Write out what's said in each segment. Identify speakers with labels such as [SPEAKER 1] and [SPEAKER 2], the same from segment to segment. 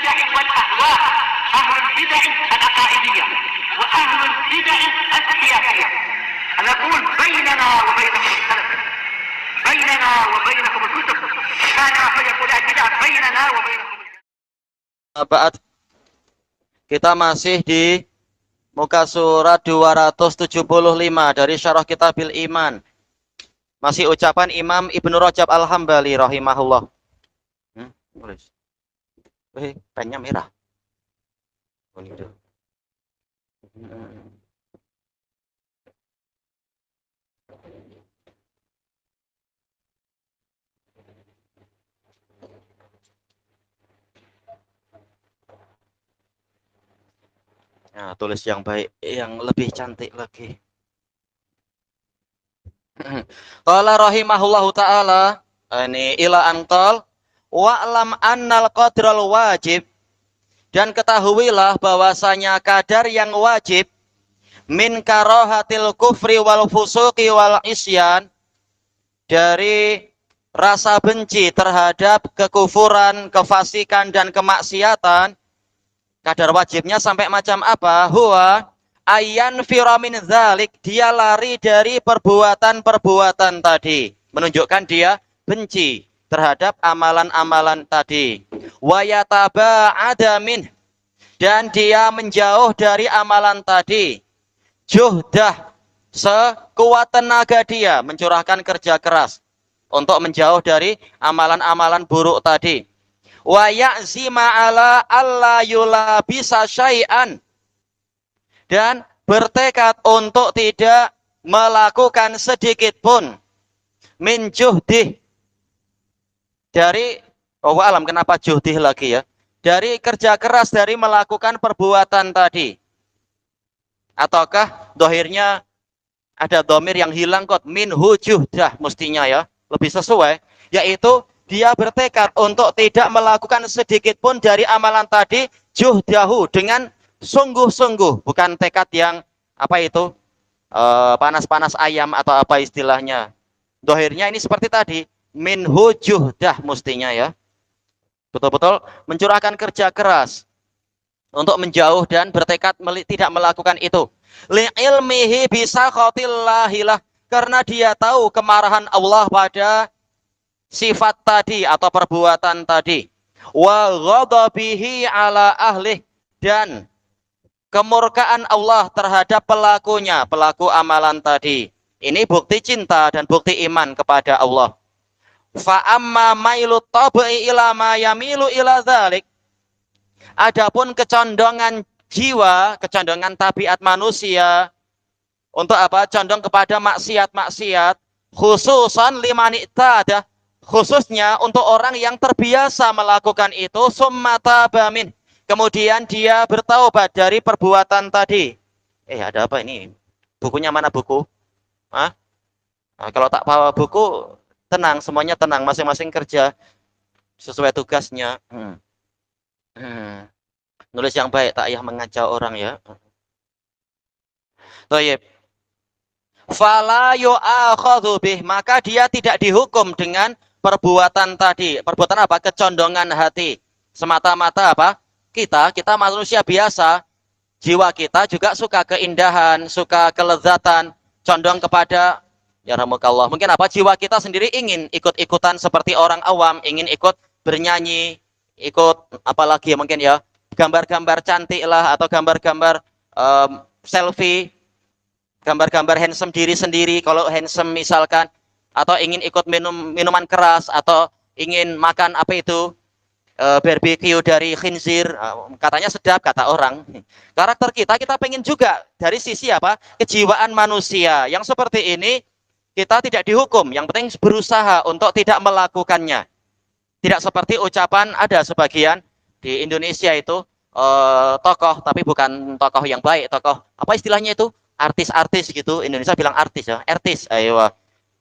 [SPEAKER 1] البدع والأهواء، أهل البدع العقائدية وأهل البدع السياسية. نقول بيننا وبينكم السلف، بيننا وبينكم الكتب، كان فيقول البدع بيننا وبينكم.
[SPEAKER 2] Kita masih di muka surat 275 dari Syarah Kitabil Iman. Masih ucapan Imam Ibnu Rajab Al-Hambali rahimahullah. Pennya merah. Nah, tulis yang baik, yang lebih cantik lagi. Qala rahimahullahu ta'ala, ini ila anqal wa'lam annal qadral wajib, dan ketahuilah bahwasanya kadar yang wajib min karahatil kufri wal fusuqi wal isyan, dari rasa benci terhadap kekufuran, kefasikan dan kemaksiatan. Kadar wajibnya sampai macam apa? Huwa ayyan firamin dzalik, dia lari dari perbuatan-perbuatan tadi, menunjukkan dia benci terhadap amalan-amalan tadi. Wa yataba'ada min, dan dia menjauh dari amalan tadi. Juhdah, sekuat tenaga dia mencurahkan kerja keras untuk menjauh dari amalan-amalan buruk tadi. Wa ya'zima ala alla yulabisa syai'an, dan bertekad untuk tidak melakukan sedikit pun min juhdih, dari alam, kenapa juhdih lagi ya, dari kerja keras dari melakukan perbuatan tadi. Ataukah dohirnya ada domir yang hilang kot, minhu juhdah mestinya ya, lebih sesuai, yaitu dia bertekad untuk tidak melakukan sedikit pun dari amalan tadi, juhdahu, dengan sungguh-sungguh, bukan tekad yang apa itu, panas-panas ayam atau apa istilahnya. Dohirnya ini seperti tadi, minhu juhdah mestinya ya, betul-betul mencurahkan kerja keras untuk menjauh dan bertekad tidak melakukan itu. Li'ilmihi bisa khotillahilah, karena dia tahu kemarahan Allah pada sifat tadi atau perbuatan tadi. Wa ghadabihi ala ahlih, dan kemurkaan Allah terhadap pelakunya, pelaku amalan tadi. Ini bukti cinta dan bukti iman kepada Allah. Fa amma mailu tabi'i ila ma yamilu ila dzalik, adapun kecondongan jiwa, kecondongan tabiat manusia untuk apa? Condong kepada maksiat-maksiat, khususan liman i'tada, khususnya untuk orang yang terbiasa melakukan itu, summa tabamin, kemudian dia bertaubat dari perbuatan tadi. Ada apa ini? Bukunya mana buku? Nah, kalau tak bawa buku, tenang, semuanya tenang, masing-masing kerja sesuai tugasnya. Nulis yang baik, tak payah mengacau orang ya. Thayyib. Fala yu'akhadhu bih, maka dia tidak dihukum dengan perbuatan tadi. Perbuatan apa? Kecondongan hati. Semata-mata apa? Kita manusia biasa. Jiwa kita juga suka keindahan, suka kelezatan, condong kepada ya rahmukallah. Mungkin apa? Jiwa kita sendiri ingin ikut-ikutan seperti orang awam, ingin ikut bernyanyi, ikut apalagi mungkin ya, gambar-gambar cantik lah, atau gambar-gambar selfie, gambar-gambar handsome diri sendiri kalau handsome misalkan, atau ingin ikut minum minuman keras, atau ingin makan apa itu, barbecue dari khinzir, katanya sedap kata orang. Karakter kita pengen juga dari sisi apa? Kejiwaan manusia. Yang seperti ini kita tidak dihukum, yang penting berusaha untuk tidak melakukannya. Tidak seperti ucapan ada sebagian di Indonesia itu tokoh, tapi bukan tokoh yang baik, tokoh apa istilahnya itu? Artis-artis gitu. Indonesia bilang artis ya, artis. Ayo.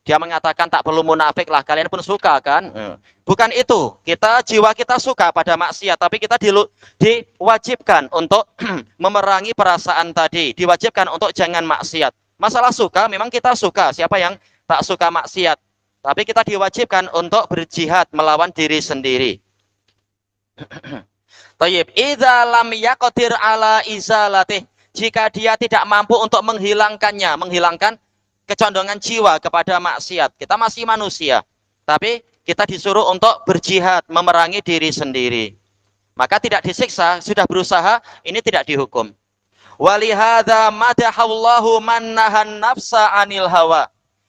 [SPEAKER 2] Dia mengatakan tak perlu munafik lah, kalian pun suka kan? Bukan itu. Jiwa kita suka pada maksiat, tapi kita diwajibkan untuk memerangi perasaan tadi. Diwajibkan untuk jangan maksiat. Masalah suka, memang kita suka. Siapa yang tak suka maksiat? Tapi kita diwajibkan untuk berjihad melawan diri sendiri. Thayyib, idza lam yaqdir ala izalatih, jika dia tidak mampu untuk menghilangkannya, menghilangkan kecondongan jiwa kepada maksiat. Kita masih manusia, tapi kita disuruh untuk berjihad, memerangi diri sendiri. Maka tidak disiksa, sudah berusaha, ini tidak dihukum. Walihada madahallahu man nahan nafsa anil hawa.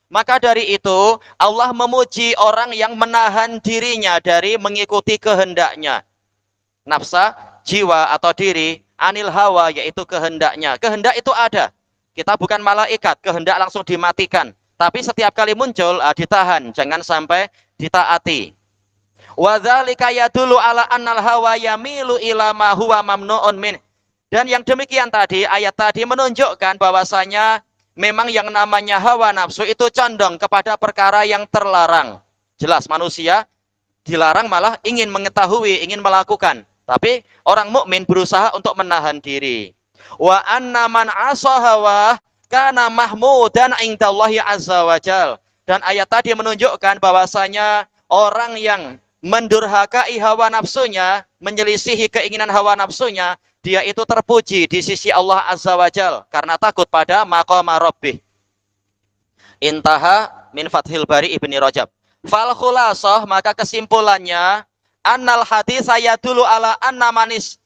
[SPEAKER 2] Maka dari itu Allah memuji orang yang menahan dirinya dari mengikuti kehendaknya. Nafsa, jiwa atau diri, anil hawa yaitu kehendaknya. Kehendak itu ada. Kita bukan malaikat, kehendak langsung dimatikan. Tapi setiap kali muncul ditahan, jangan sampai ditaati. Wadzalika yadullu ala annal hawa yamilu ila ma huwa mamnuun min. Dan yang demikian tadi, ayat tadi menunjukkan bahwasanya memang yang namanya hawa nafsu itu condong kepada perkara yang terlarang. Jelas manusia dilarang malah ingin mengetahui, ingin melakukan. Tapi orang mukmin berusaha untuk menahan diri. Wa anna man asa hawa kana mahmudan indallahi azza wajal. Dan ayat tadi menunjukkan bahwasanya orang yang mendurhakai hawa nafsunya, menyelisihi keinginan hawa nafsunya, dia itu terpuji di sisi Allah Azza wa Jal karena takut pada maqama rabbih. Intaha min Fathil Bari Ibni Rajab. Fal khulasah, maka kesimpulannya, annal hadis yadullu ala anna manis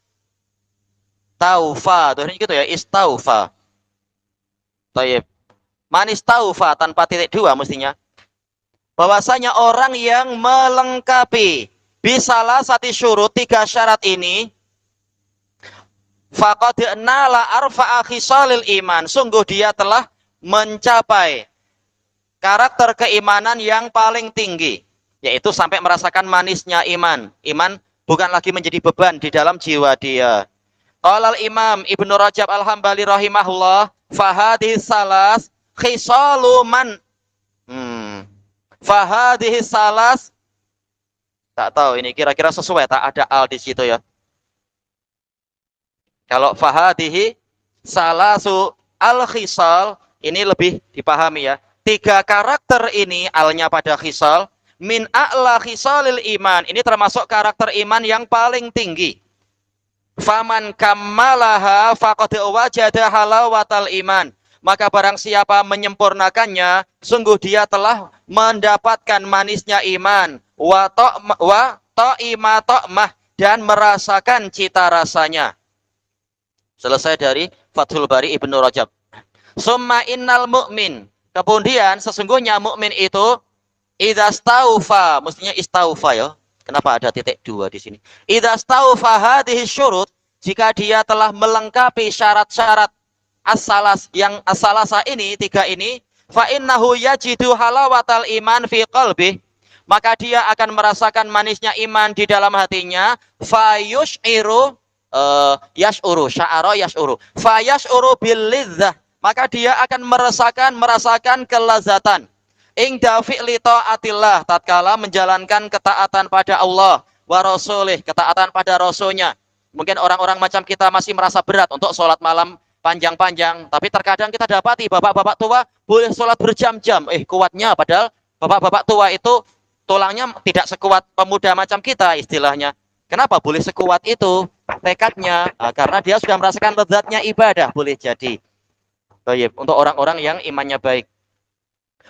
[SPEAKER 2] taufa. Tuh gitu ya, istaufa. Tayyib. Manis taufa tanpa titik dua mestinya. Bahwasanya orang yang melengkapi bisalah satu syurut, 3 syarat ini, faqad nala arfa'a khisalil iman, sungguh dia telah mencapai karakter keimanan yang paling tinggi, yaitu sampai merasakan manisnya iman. Iman bukan lagi menjadi beban di dalam jiwa dia. Qala al-Imam Ibnu Rajab al-Hambali rahimahullah, fahadhihi salas khisalu man fahadhihi salas, tak tahu ini kira-kira sesuai tak ada al di situ ya. Kalau fahadihi salasu al-khisal, ini lebih dipahami ya. 3 karakter ini, alnya pada khisal, min a'la khisalil iman. Ini termasuk karakter iman yang paling tinggi. Faman kammalaha faqad wajada halawatal iman. Maka barang siapa menyempurnakannya, sungguh dia telah mendapatkan manisnya iman. Wa ta'ima ta'mah, dan merasakan cita rasanya. Selesai dari Fathul Bari Ibnu Rajab. Summa innal mu'min. Kemudian sesungguhnya mukmin itu idza staufa, mestinya istaufa ya. Kenapa ada titik 2 di sini? Idza staufa hadhihi syurut, jika dia telah melengkapi syarat-syarat as-salas, yang as-salasa ini, 3 ini, fa innahu yajidu halawatal iman fi qalbi, maka dia akan merasakan manisnya iman di dalam hatinya. Fa yush'iru yash'uru, sya'ara yash'uru, fa yash'uru bil lidzah, maka dia akan merasakan kelezatan ingda fi'li ta'atillah, tatkala menjalankan ketaatan pada Allah wa rasulih, ketaatan pada rasulnya. Mungkin orang-orang macam kita masih merasa berat untuk sholat malam panjang-panjang, tapi terkadang kita dapati bapak-bapak tua boleh sholat berjam-jam, kuatnya, padahal bapak-bapak tua itu tulangnya tidak sekuat pemuda macam kita istilahnya. Kenapa boleh sekuat itu tekadnya? Karena dia sudah merasakan lezatnya ibadah, boleh jadi. Baik, untuk orang-orang yang imannya baik.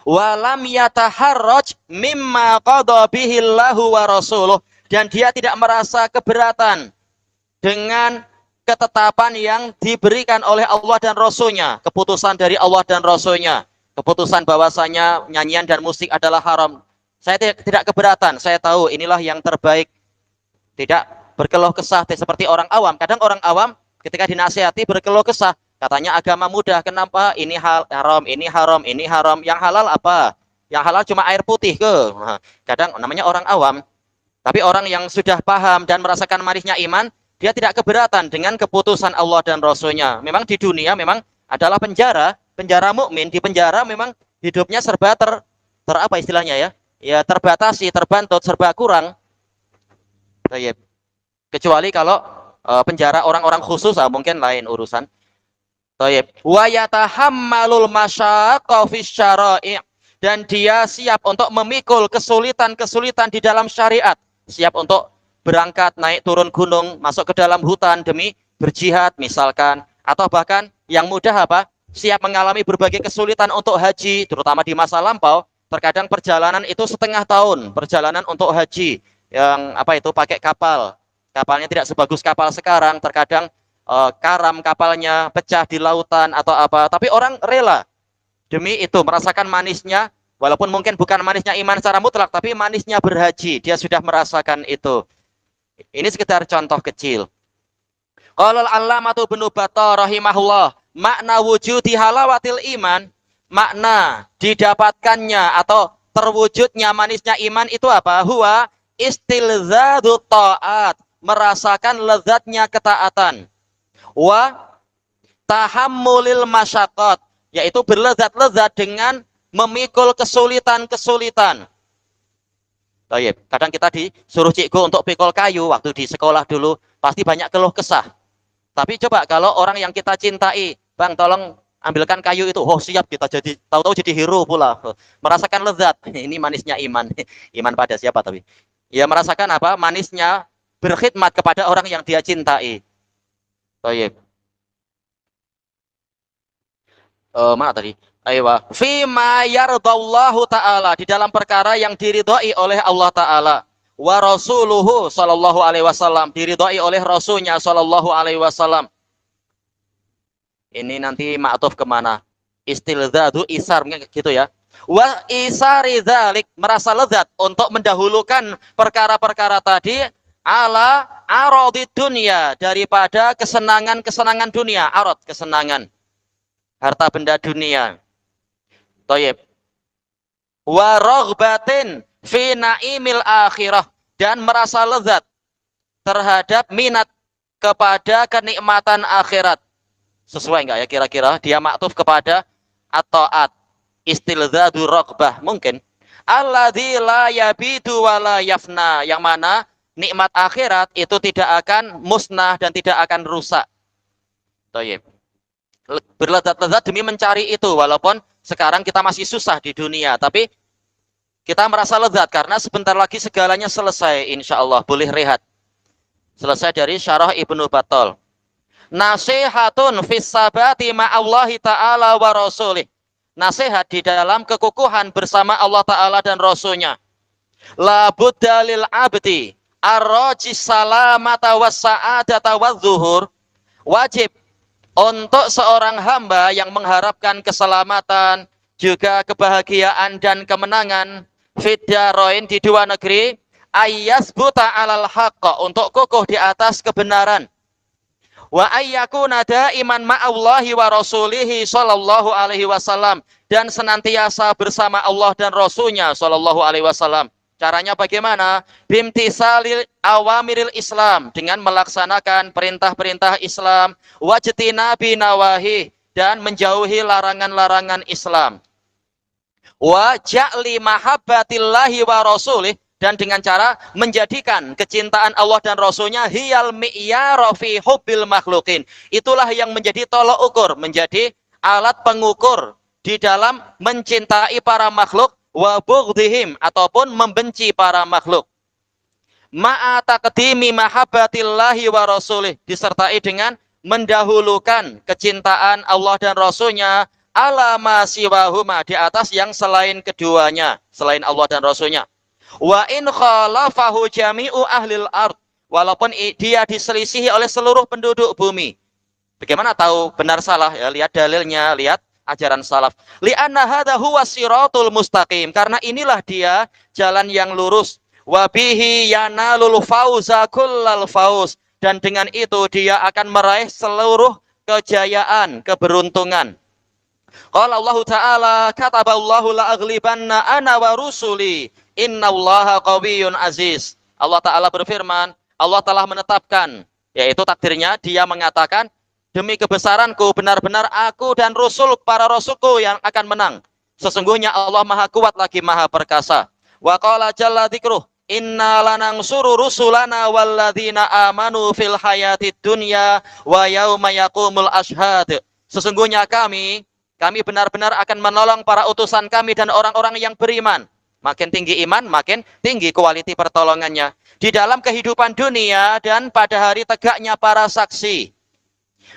[SPEAKER 2] Walam yataharraj mimma qada bihi Allahu wa rasuluh, dan dia tidak merasa keberatan dengan ketetapan yang diberikan oleh Allah dan Rasulnya, keputusan dari Allah dan Rasulnya, keputusan bahwasanya nyanyian dan musik adalah haram. Saya tidak keberatan, saya tahu inilah yang terbaik. Tidak berkeluh kesah seperti orang awam. Kadang orang awam ketika dinasihati berkeluh kesah, katanya agama mudah, kenapa ini haram, ini haram, ini haram, yang halal apa? Yang halal cuma air putih ke? Kadang namanya orang awam. Tapi orang yang sudah paham dan merasakan manisnya iman, dia tidak keberatan dengan keputusan Allah dan Rasulnya. Memang di dunia memang adalah penjara mukmin. Di penjara memang hidupnya serba apa istilahnya ya? Ya terbatasi, terbantut, serba kurang. Kecuali kalau penjara orang-orang khusus, mungkin lain urusan. Wa yatahammalul masyaqqa fis syara'i', dan dia siap untuk memikul kesulitan-kesulitan di dalam syariat, siap untuk berangkat naik turun gunung, masuk ke dalam hutan demi berjihad misalkan, atau bahkan yang mudah apa? Siap mengalami berbagai kesulitan untuk haji, terutama di masa lampau. Terkadang perjalanan itu setengah tahun, perjalanan untuk haji yang apa itu pakai kapal. Kapalnya tidak sebagus kapal sekarang, terkadang karam kapalnya pecah di lautan atau apa, tapi orang rela demi itu merasakan manisnya, walaupun mungkin bukan manisnya iman secara mutlak, tapi manisnya berhaji, dia sudah merasakan itu. Ini sekedar contoh kecil. Qala al-allamatu Ibnu Battah rahimahullah, makna wujudi halawatil iman, makna didapatkannya atau terwujudnya manisnya iman itu apa? Huwa istilzadu ta'at, merasakan lezatnya ketaatan. Wa tahammulil masyaqqat, yaitu berlezat-lezat dengan memikul kesulitan-kesulitan. Baik, kadang kita disuruh cikgu untuk pikul kayu waktu di sekolah dulu, pasti banyak keluh kesah. Tapi coba kalau orang yang kita cintai, Bang tolong ambilkan kayu itu, oh siap, kita jadi tahu-tahu jadi hero pula, merasakan lezat. Ini manisnya iman. Iman pada siapa tapi? Ya merasakan apa? Manisnya berkhidmat kepada orang yang dia cintai. Baik. Mana tadi? Aywa. Fima yardallahu ta'ala, di dalam perkara yang diridhai oleh Allah Ta'ala. Wa rasuluhu sallallahu alaihi wasallam, diridhai oleh rasulnya sallallahu alaihi wasallam. Ini nanti ma'tuf kemana? Istilzadu isar gitu ya. Wa isari dzalik, merasa lezat untuk mendahulukan perkara-perkara tadi ala aradid dunia, daripada kesenangan-kesenangan dunia, arad kesenangan harta benda dunia. Thayyib. Wa raghbatin fi naimil akhirah, dan merasa lezat terhadap minat kepada kenikmatan akhirat. Sesuai enggak ya kira-kira dia maktuf kepada at-ta'at, istilzadu raghbah mungkin. Alladzi la yabidu wa la yafna, yang mana nikmat akhirat itu tidak akan musnah dan tidak akan rusak. Thayyib. Berlezat-lezat demi mencari itu, walaupun sekarang kita masih susah di dunia, tapi kita merasa lezat karena sebentar lagi segalanya selesai, insya Allah boleh rehat. Selesai dari syarah Ibnu Battal. Nasihatun fis sabati ma'allahi ta'ala wa rasulih, nasihat di dalam kekukuhan bersama Allah Ta'ala dan Rasulnya. La budda lil abdi arrajis salamata was sa'adata wa zuhur, wajib untuk seorang hamba yang mengharapkan keselamatan, juga kebahagiaan dan kemenangan fiddaroin, di dua negeri, ayyasbuta alal haqqa, untuk kokoh di atas kebenaran, wa ayyakuna daiman ma'allahi wa rasulihi sallallahu alaihi wasallam, dan senantiasa bersama Allah dan Rasulnya sallallahu alaihi wasallam. Caranya bagaimana? Bimtisalil awamiril Islam, dengan melaksanakan perintah-perintah Islam, wajtina binawahi, dan menjauhi larangan-larangan Islam. Wa ja'li mahabbatillahi wa rasulih, dan dengan cara menjadikan kecintaan Allah dan Rasulnya hiyal mi'yara fi hubbil makhlukin, itulah yang menjadi tolok ukur, menjadi alat pengukur di dalam mencintai para makhluk, wa bughdihim, ataupun membenci para makhluk. Ma'a taqdimi mahabbatillahi wa rasulih, disertai dengan mendahulukan kecintaan Allah dan Rasulnya ala ma siwahuma, di atas yang selain keduanya, selain Allah dan Rasulnya. Wa in khalafahu jami'u ahlil ard, walaupun dia diselisihi oleh seluruh penduduk bumi. Bagaimana tahu benar salah? Ya, lihat dalilnya, lihat ajaran salaf. Li'anna hadza huwa siratul mustaqim, karena inilah dia jalan yang lurus. Wa bihi yanalul fauza kullal fauz, dan dengan itu dia akan meraih seluruh kejayaan, keberuntungan. Qala Allah Ta'ala, kataballahu la aghlibanna ana wa rusuli innallaha qawiyyun aziz. Allah Ta'ala berfirman, Allah telah menetapkan, yaitu takdirnya, dia mengatakan, demi kebesaranku, benar-benar aku dan para rasulku yang akan menang. Sesungguhnya Allah maha kuat lagi maha perkasa. Wa qala jalla dzikruh, inna lanansuru rusulana walladzina amanu fil hayatid dunya wa yauma yaqumul ashhad. Sesungguhnya kami benar-benar akan menolong para utusan kami dan orang-orang yang beriman. Makin tinggi iman, makin tinggi kualiti pertolongannya. di dalam kehidupan dunia dan pada hari tegaknya para saksi.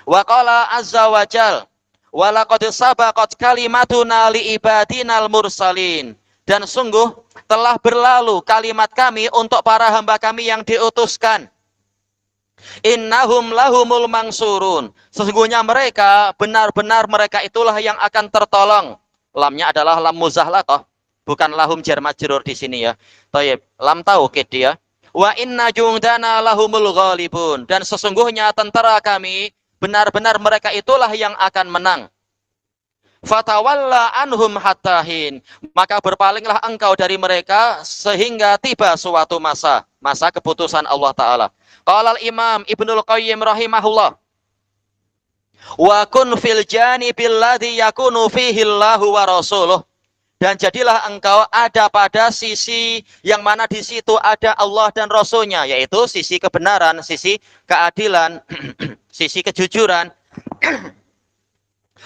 [SPEAKER 2] Wa qala azza wa jal wa laqad sabaqat kalimatuna li ibadinal mursalin, dan sungguh telah berlalu kalimat kami untuk para hamba kami yang diutuskan. Innahum lahumul mansurun, sesungguhnya mereka, benar-benar mereka itulah yang akan tertolong. Lamnya adalah lam muzahlaqah, bukan lahum jar majrur di sini ya. Thayyib, lam taukid dia. Wa inna jundana lahumul ghalibun, dan sesungguhnya tentara kami, benar-benar mereka itulah yang akan menang. Fatawalla anhum hattahin, maka berpalinglah engkau dari mereka sehingga tiba suatu masa keputusan Allah Ta'ala. Qala al-Imam Ibnul Qayyim rahimahullah, wa kun fil janibil ladzi yakunu fihi Allahu wa rasuluh, dan jadilah engkau ada pada sisi yang mana di situ ada Allah dan Rasulnya, yaitu sisi kebenaran, sisi keadilan, sisi kejujuran.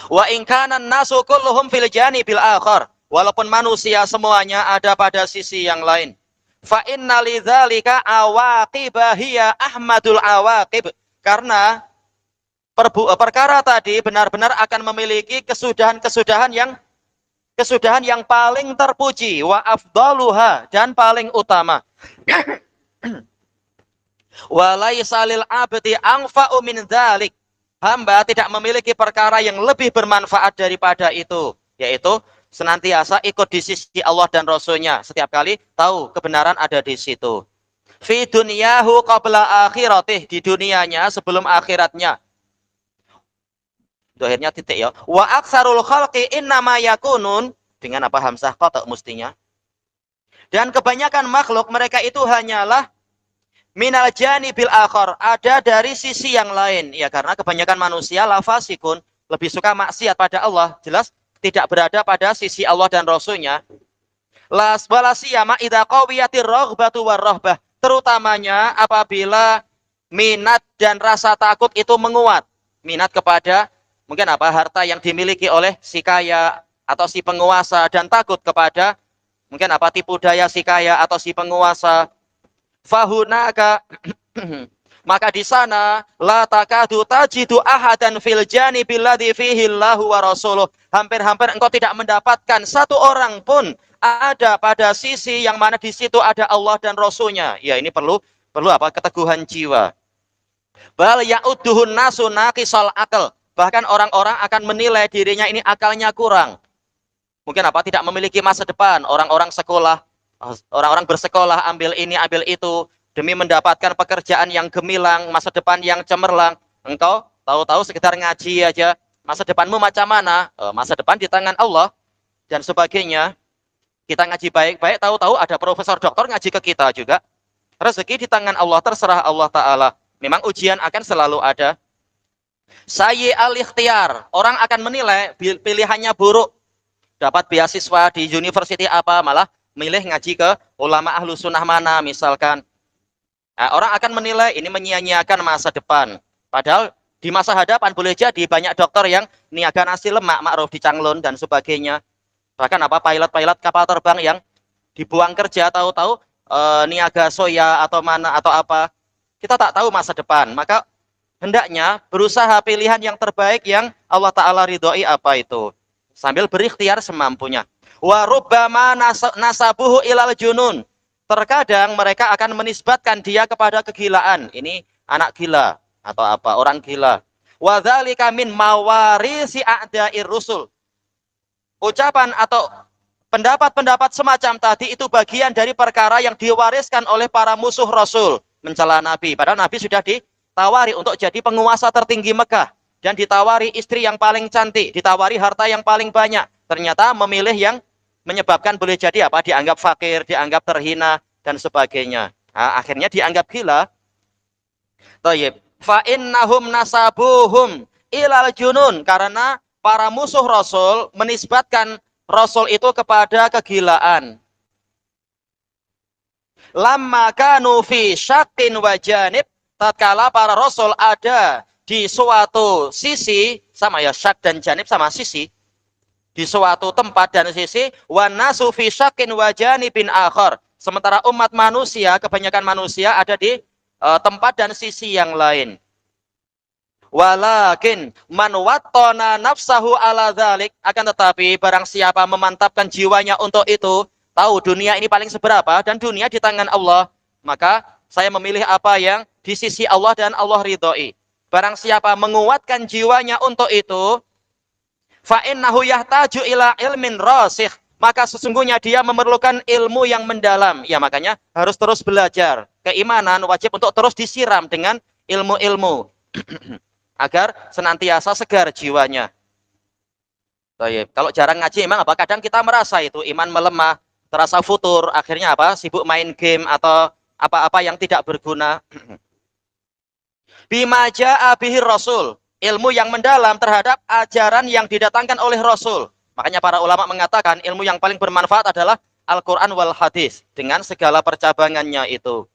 [SPEAKER 2] Wa in kana an-nasu kulluhum fil janibil akhar, walaupun manusia semuanya ada pada sisi yang lain. Fa inna lidzalika awaqibah hiya ahmadul awaqib, karena perkara tadi benar-benar akan memiliki kesudahan yang paling terpuji, wa afdaluha, dan paling utama. Wa laisa lil abdi anfa'u min dzalik, hamba tidak memiliki perkara yang lebih bermanfaat daripada itu, yaitu senantiasa ikut di sisi Allah dan Rasulnya. Setiap kali tahu kebenaran ada di situ. Fi dunyahu qabla akhiratih, di dunianya sebelum akhiratnya. Itu akhirnya titik ya. Wa aksarul khalqi innama yakunun, dengan apa hamzah qata mustinya. Dan kebanyakan makhluk mereka itu hanyalah minal janibil akhar, ada dari sisi yang lain. Ya, karena kebanyakan manusia lafasikun, lebih suka maksiat pada Allah, jelas tidak berada pada sisi Allah dan Rasulnya. Las walasiyama idza qawiyatir raghbatu warahbah, terutamanya apabila minat dan rasa takut itu menguat. Minat kepada mungkin apa, harta yang dimiliki oleh si kaya atau si penguasa, dan takut kepada mungkin apa, tipu daya si kaya atau si penguasa. Fahunaka maka di sana la takadu tajidu ahadan fil janibil ladzi fihi Allahu wa rasuluh, hampir-hampir engkau tidak mendapatkan satu orang pun ada pada sisi yang mana di situ ada Allah dan Rasulnya. Ya, ini perlu apa, keteguhan jiwa. Bal ya'udduhun nasu naqisal akal, bahkan orang-orang akan menilai dirinya ini akalnya kurang. Mungkin apa, tidak memiliki masa depan. Orang-orang bersekolah ambil ini ambil itu demi mendapatkan pekerjaan yang gemilang, masa depan yang cemerlang. Engkau tahu-tahu sekedar ngaji aja, masa depanmu macam mana? Masa depan di tangan Allah dan sebagainya. Kita ngaji baik-baik, tahu-tahu ada profesor doktor ngaji ke kita juga. Rezeki di tangan Allah, terserah Allah Ta'ala. Memang ujian akan selalu ada. Sayyi al-ikhtiyar, orang akan menilai pilihannya buruk. Dapat beasiswa di university apa, malah milih ngaji ke ulama ahlu sunnah mana misalkan. Nah, orang akan menilai ini menyia-nyiakan masa depan. Padahal di masa hadapan boleh jadi banyak dokter yang niaga nasi lemak, ma'ruf di Canglon dan sebagainya. Bahkan apa, pilot-pilot kapal terbang yang dibuang kerja, tahu-tahu niaga soya atau mana atau apa. Kita tak tahu masa depan. Maka hendaknya berusaha pilihan yang terbaik yang Allah Ta'ala ridhoi apa itu. Sambil berikhtiar semampunya. Wa rubbama nasabuhu ilal junun, terkadang mereka akan menisbatkan dia kepada kegilaan. Ini anak gila atau apa, orang gila. Wa dzalika min mawarisi a'da'ir rusul, ucapan atau pendapat-pendapat semacam tadi itu bagian dari perkara yang diwariskan oleh para musuh Rasul, mencela Nabi. Padahal Nabi sudah ditawari untuk jadi penguasa tertinggi Mekah, dan ditawari istri yang paling cantik, ditawari harta yang paling banyak. Ternyata memilih yang menyebabkan boleh jadi apa, dianggap fakir, dianggap terhina dan sebagainya. Nah, akhirnya dianggap gila. Thayyib. Fa innahum nasabuhum ilal junun, karena para musuh Rasul menisbatkan Rasul itu kepada kegilaan. Lamma kanu fi syaqqin wa janib, tatkala para Rasul ada di suatu sisi, sama ya, syak dan janib sama sisi, di suatu tempat dan sisi, wa nasu fi syaqqin wa janibin akhar, Sementara umat manusia, kebanyakan manusia ada di tempat dan sisi yang lain. Walakin man wattana nafsahu ala dzalik, akan tetapi barang siapa memantapkan jiwanya untuk itu, tahu dunia ini paling seberapa dan dunia di tangan Allah, maka saya memilih apa yang di sisi Allah dan Allah ridhoi. Barang siapa menguatkan jiwanya untuk itu, fa innahu yahtaju ila ilmin rasikh, maka sesungguhnya dia memerlukan ilmu yang mendalam. Ya, makanya harus terus belajar. Keimanan wajib untuk terus disiram dengan ilmu-ilmu agar senantiasa segar jiwanya. Baik. Kalau jarang ngaji memang apa? Kadang kita merasa itu iman melemah, terasa futur, akhirnya apa? Sibuk main game atau apa-apa yang tidak berguna. Bima jaa bihir rasul, ilmu yang mendalam terhadap ajaran yang didatangkan oleh Rasul. Makanya para ulama mengatakan ilmu yang paling bermanfaat adalah Al-Quran wal Hadis dengan segala percabangannya itu.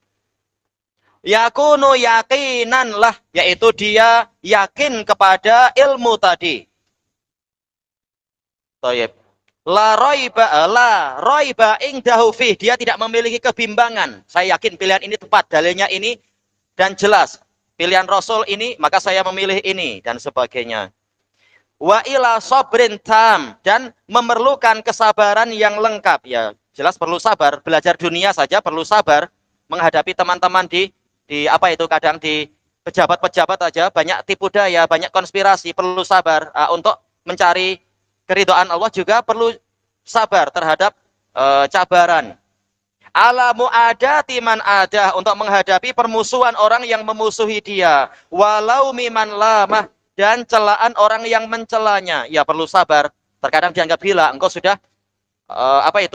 [SPEAKER 2] Yakunu yakinan lah, yaitu dia yakin kepada ilmu tadi. Toyib. La roiba ingdahu fih, dia tidak memiliki kebimbangan. Saya yakin pilihan ini tepat, dalilnya ini dan jelas. Pilihan Rasul ini, maka saya memilih ini dan sebagainya. Wa ila sabrin tam, dan memerlukan kesabaran yang lengkap. Ya, jelas perlu sabar. Belajar dunia saja perlu sabar. Menghadapi teman-teman di apa itu, kadang di pejabat-pejabat aja banyak tipu daya, banyak konspirasi, perlu sabar. Untuk mencari keridhaan Allah juga perlu sabar terhadap cabaran. Ala mu'adati man adah, untuk menghadapi permusuhan orang yang memusuhi dia. Walau miman lamah, dan celaan orang yang mencelanya. Ya perlu sabar. Terkadang dianggap gila, engkau sudah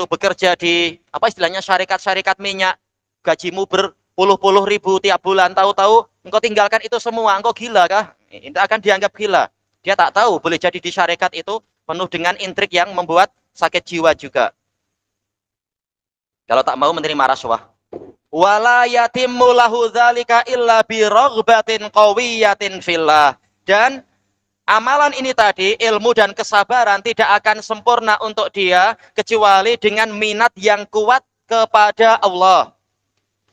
[SPEAKER 2] bekerja di apa istilahnya syarikat-syarikat minyak, gajimu berpuluh-puluh ribu tiap bulan, tahu-tahu engkau tinggalkan itu semua, engkau gila kah? Itu akan dianggap gila. Dia tak tahu boleh jadi di syarikat itu penuh dengan intrik yang membuat sakit jiwa juga. Kalau tak mau menerima rasuah. Wala yatimmu lahu dzalika illa bi raghbatin qawiyatin fillah. Dan amalan ini tadi, ilmu dan kesabaran tidak akan sempurna untuk dia kecuali dengan minat yang kuat kepada Allah.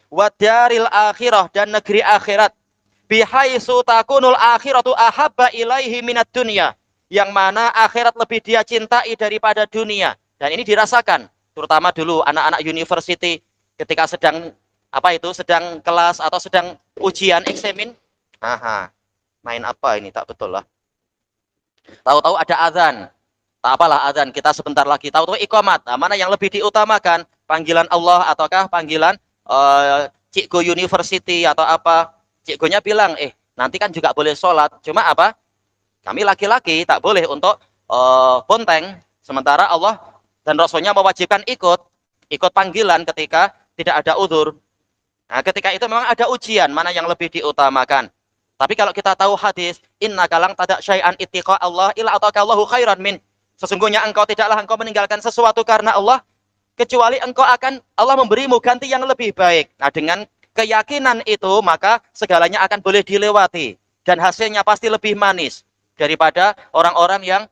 [SPEAKER 2] Wa daril akhirah, dan negeri akhirat. Bihaitsu takunul akhiratu ahabba ilaihi minad dunya. Yang mana akhirat lebih dia cintai daripada dunia. Dan ini dirasakan, terutama dulu anak-anak university ketika sedang sedang kelas atau sedang ujian eksamen. Main apa ini, tak betul lah. Tahu-tahu ada azan. Tak apalah azan, kita sebentar lagi. Tahu-tahu iqamat. Mana yang lebih diutamakan? Panggilan Allah ataukah panggilan cikgu university atau apa? Cikgunya bilang, nanti kan juga boleh sholat. Cuma apa? Kami laki-laki tak boleh untuk bonteng. Sementara Allah dan Rasulnya mewajibkan ikut panggilan ketika tidak ada udzur. Nah, ketika itu memang ada ujian, mana yang lebih diutamakan. Tapi kalau kita tahu hadis, innaka lang tada syai'an ittiqa Allah illa ataqallahu khairan min. Sesungguhnya engkau meninggalkan sesuatu karena Allah, kecuali Allah memberimu ganti yang lebih baik. Nah, dengan keyakinan itu, maka segalanya akan boleh dilewati. Dan hasilnya pasti lebih manis daripada orang-orang yang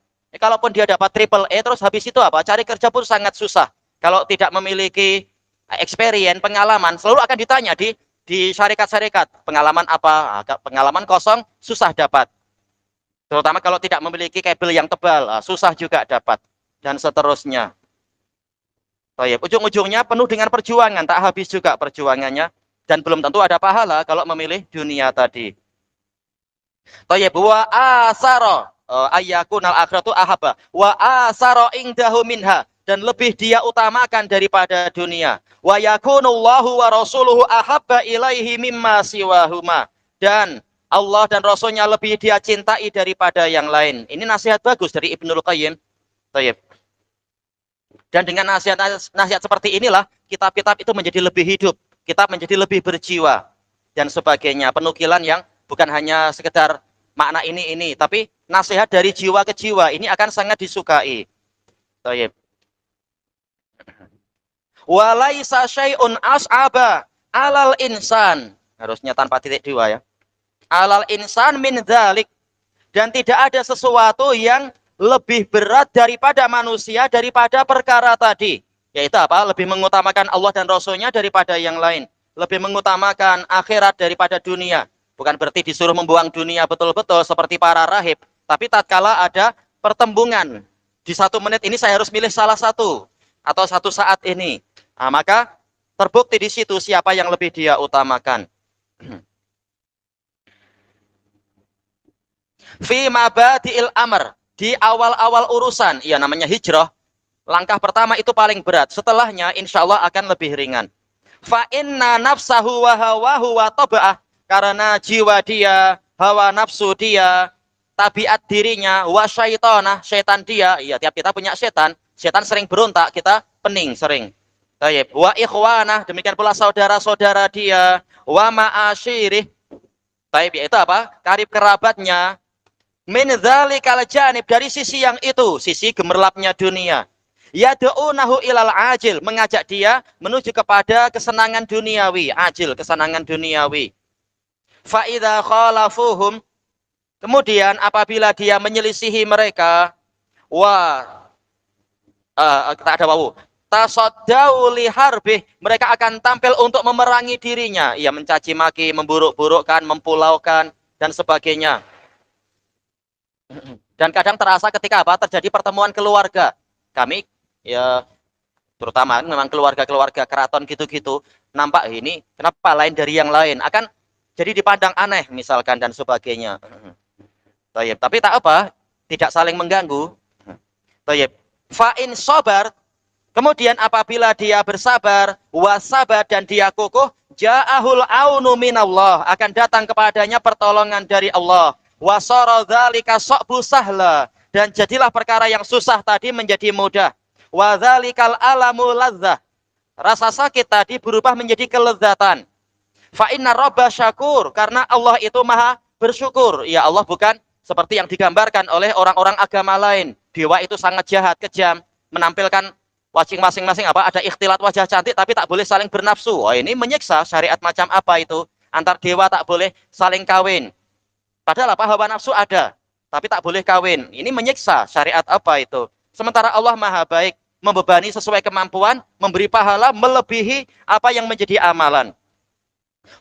[SPEAKER 2] kalaupun dia dapat triple A, terus habis itu apa? Cari kerja pun sangat susah. Kalau tidak memiliki experience, pengalaman, selalu akan ditanya di syarikat-syarikat, pengalaman apa? Pengalaman kosong, susah dapat. Terutama kalau tidak memiliki kabel yang tebal, susah juga dapat. Dan seterusnya. Ujung-ujungnya penuh dengan perjuangan, tak habis juga perjuangannya. Dan belum tentu ada pahala kalau memilih dunia tadi. Wa asara ayyakunal akhiratu ahabba wa asara indahu minha, dan lebih dia utamakan daripada dunia. Wa yakunullahu wa rasuluhu ahabba ilaihi mimma siwahuma, dan Allah dan Rasulnya lebih dia cintai daripada yang lain. Ini nasihat bagus dari Ibnul Qayyim. Tayyib. Dan dengan nasihat seperti inilah kitab-kitab itu menjadi lebih hidup, kitab menjadi lebih berjiwa dan sebagainya. Penukilan yang bukan hanya sekedar makna ini, tapi nasihat dari jiwa ke jiwa ini akan sangat disukai. Tayyib. Walaisa syai'un as'aba alal insan, harusnya tanpa titik dua ya. Alal insan min dzalik, dan tidak ada sesuatu yang lebih berat daripada manusia daripada perkara tadi. Yaitu apa? Lebih mengutamakan Allah dan Rasulnya daripada yang lain. Lebih mengutamakan akhirat daripada dunia. Bukan berarti disuruh membuang dunia betul-betul seperti para rahib. Tapi tatkala ada pertembungan. Di 1 menit ini saya harus milih salah satu. Atau satu saat ini. Nah, maka terbukti di situ siapa yang lebih dia utamakan. Fi mabadi'il amr. Di awal-awal urusan. Ya namanya hijrah. Langkah pertama itu paling berat. Setelahnya insya Allah akan lebih ringan. Fa inna nafsahu wa hawahu wa taba'ah. Karena jiwa dia, hawa nafsu dia, tabiat dirinya, wa syaitanah, syaitan dia. Iya, tiap kita punya syaitan. Syaitan sering berontak, kita pening sering. Tayyib. Wa ikhwanah, demikian pula saudara-saudara dia. Wa ma'asyirih. Tayyib, yaitu apa? Karib kerabatnya. Min dzalikal janib, dari sisi yang itu, sisi gemerlapnya dunia. Yad'unahu ilal ajil, mengajak dia menuju kepada kesenangan duniawi, ajil, kesenangan duniawi. Fa idza khalafuhum, kemudian apabila dia menyelisihi mereka, tak ada wawu. Tasaddau li harbih, mereka akan tampil untuk memerangi dirinya, ia mencaci maki, memburuk-burukkan, mempulaukan dan sebagainya. Dan kadang terasa ketika apa? Terjadi pertemuan keluarga. Kami ya terutama memang keluarga-keluarga keraton gitu-gitu, nampak ini kenapa lain dari yang lain, akan jadi dipandang aneh misalkan dan sebagainya. Tayyib. Tapi tak apa, tidak saling mengganggu. Tayyib. Fa in sabar, kemudian apabila dia bersabar, wasabar dan dia kokoh, ja'ahul aunu minallah, akan datang kepadanya pertolongan dari Allah. Wasara dzalika sa'bu sahla, dan jadilah perkara yang susah tadi menjadi mudah. Wa dzalikal alamu ladzah, rasa sakit tadi berubah menjadi kelezatan. Fa inna rabba syakur, karena Allah itu maha bersyukur. Ya Allah bukan seperti yang digambarkan oleh orang-orang agama lain. Dewa itu sangat jahat, kejam, menampilkan wajah masing-masing apa? Ada ikhtilat wajah cantik tapi tak boleh saling bernafsu. Oh, ini menyiksa. Syariat macam apa itu? Antar dewa tak boleh saling kawin. Padahal apa? Hawa nafsu ada, tapi tak boleh kawin. Ini menyiksa. Syariat apa itu? Sementara Allah maha baik, membebani sesuai kemampuan, memberi pahala melebihi apa yang menjadi amalan.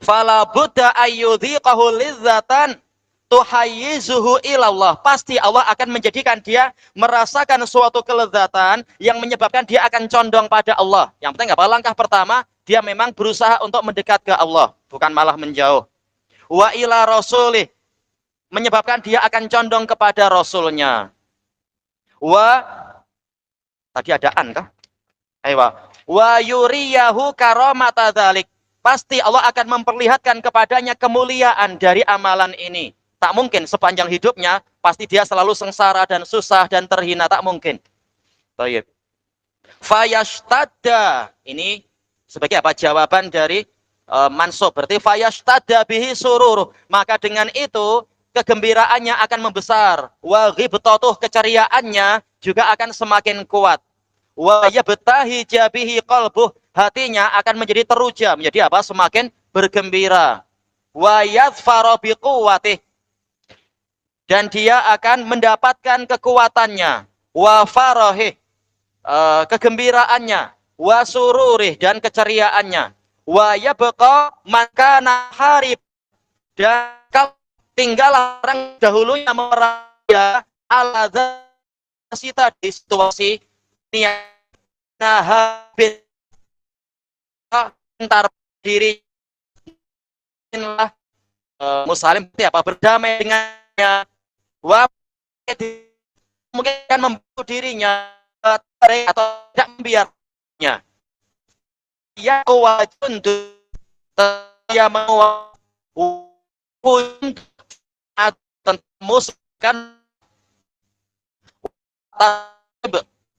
[SPEAKER 2] Fala budda ayyudhiqahu lizzatan tuhayyizuhu ilallah. Pasti Allah akan menjadikan dia merasakan suatu kelezatan yang menyebabkan dia akan condong pada Allah. Yang penting apa? Langkah pertama, dia memang berusaha untuk mendekat ke Allah, bukan malah menjauh. Wa ila rasulih, menyebabkan dia akan condong kepada Rasulnya. Tadi ada an kah? Wa yuriyahu karamata dzalik. Pasti Allah akan memperlihatkan kepadanya kemuliaan dari amalan ini. Tak mungkin sepanjang hidupnya pasti dia selalu sengsara dan susah dan terhina, tak mungkin. Baik. Fayashtadda, ini sebagai apa? Jawaban dari mansub. Berarti fayashtadda bihi surur. Maka dengan itu kegembiraannya akan membesar. Wa ghibtatuh, keceriaannya juga akan semakin kuat. Wa yabtahi jabihi qalbuh, hatinya akan menjadi teruja, menjadi apa? Semakin bergembira. Wa yadhfaru biquwwatih, dan dia akan mendapatkan kekuatannya. Wa farahih, kegembiraannya. Wa sururih, dan keceriaannya. Wa yabqa makana harib, dan tinggal orang dahulunya meraya ala dzasita di situasi habis entar diri muslim apa berdamai dengannya, mungkin akan membantu dirinya atau tidak membiarkannya. Ya wajun ya mau muskan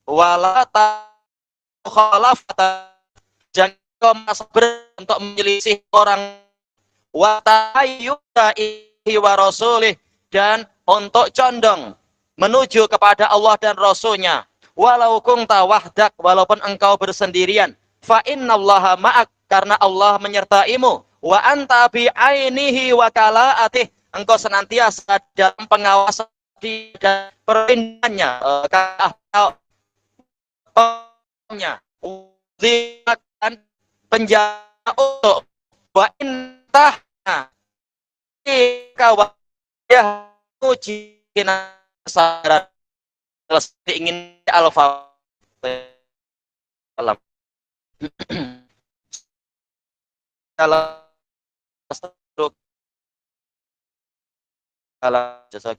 [SPEAKER 2] walata khalafata, jangan kau sabar untuk menyelisih orang, wa tayyuda ihi wa rasulih, dan untuk condong menuju kepada Allah dan Rasulnya. Walau kunta wahdak, walaupun engkau bersendirian, fa innallaha ma'ak, karena Allah menyertaimu. Wa anta bi ainihi wa kalaatih, engkau senantiasa dalam pengawasan dan perlindungannya, uzikan penjara untuk wa intah kawan ya uji sadar ingin alfa alam kalau kalau jasa